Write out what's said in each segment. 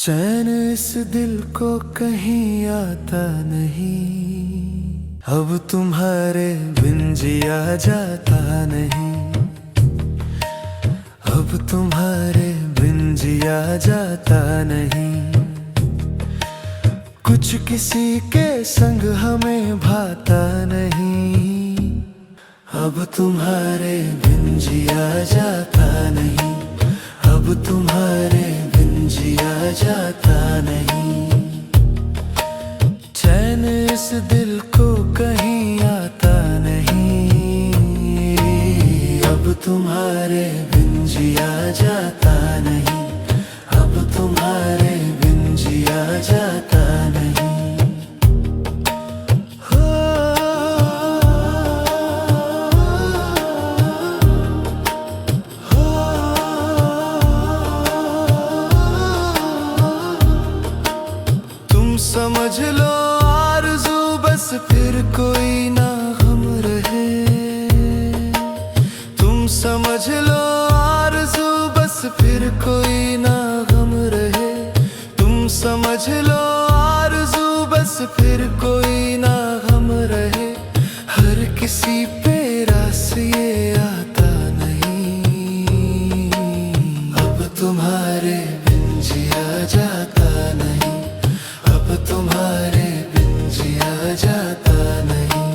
चैन इस दिल को कहीं आता नहीं, अब तुम्हारे बिन जिया जाता नहीं, अब तुम्हारे बिन जिया जाता नहीं। कुछ किसी के संग हमें भाता नहीं, अब तुम्हारे बिन जिया जाता नहीं, अब तुम्हारे बिन जिया जाता नहीं। चैन इस दिल को कहीं आता नहीं, अब तुम्हारे बिन जिया जाता नहीं, अब तुम्हारे बिन जिया जाता नहीं। समझ लो आरज़ू बस फिर कोई ना गम रहे, तुम समझ लो आरज़ू बस फिर कोई ना गम रहे, तुम समझ लो आरज़ू बस फिर कोई ना गम रहे। हर किसी पे रास ये आता नहीं, अब तुम्हारे बिन जिया जाता नहीं, अब तुम्हारे बिन जिया जाता नहीं।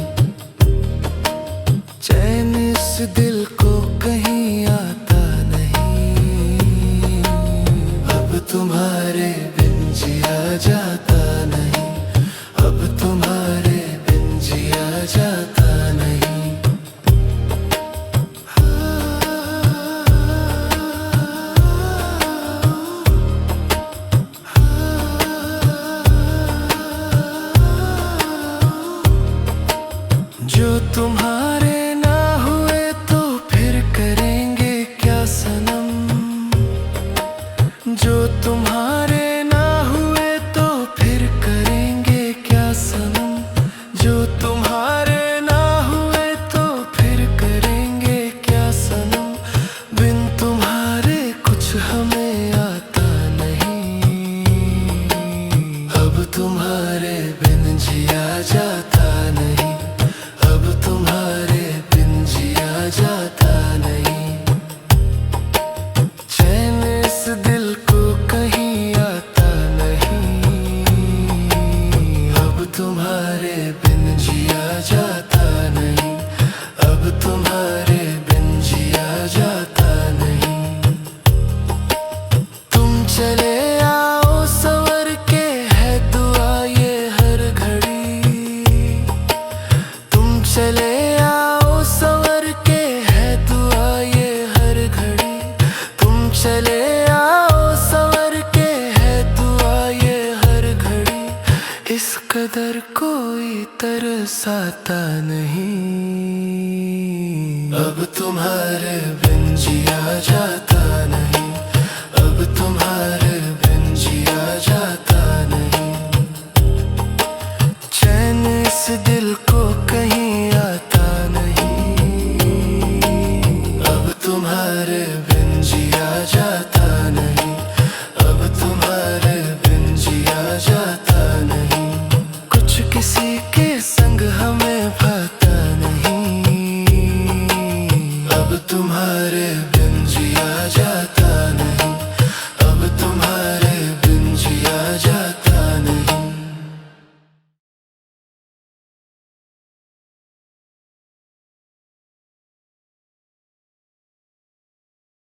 चैन इस दिल को कहीं आता नहीं, अब तुम्हारे बिन जिया जाता नहीं, अब तुम्हारे बिन जिया जाता नहीं। जो तुम्हारे ना हुए तो फिर करेंगे क्या सनम, जो तुम्हारे ना हुए तो फिर करेंगे क्या सनम, जो तुम्हारे ना हुए तो फिर करेंगे क्या सनम। बिन तुम्हारे कुछ हमें आता नहीं, अब तुम्हारे बिन जिया जाता नहीं, अब तुम्हारे बिन जिया जाता नहीं। चैन इस दिल को कहीं आता नहीं, अब तुम्हारे बिन जिया जाता नहीं, अब तुम्हारे बिन जिया जाता नहीं। तुम चले आओ संवर के है दुआ ये हर घड़ी, तुम चले आओ संवर के है दुआ ये हर घड़ी, तुम चले आओ संवर के है दुआ ये हर घड़ी। इस कदर कोई तरसाता नहीं, अब तुम्हारे बिन जिया जाता नहीं।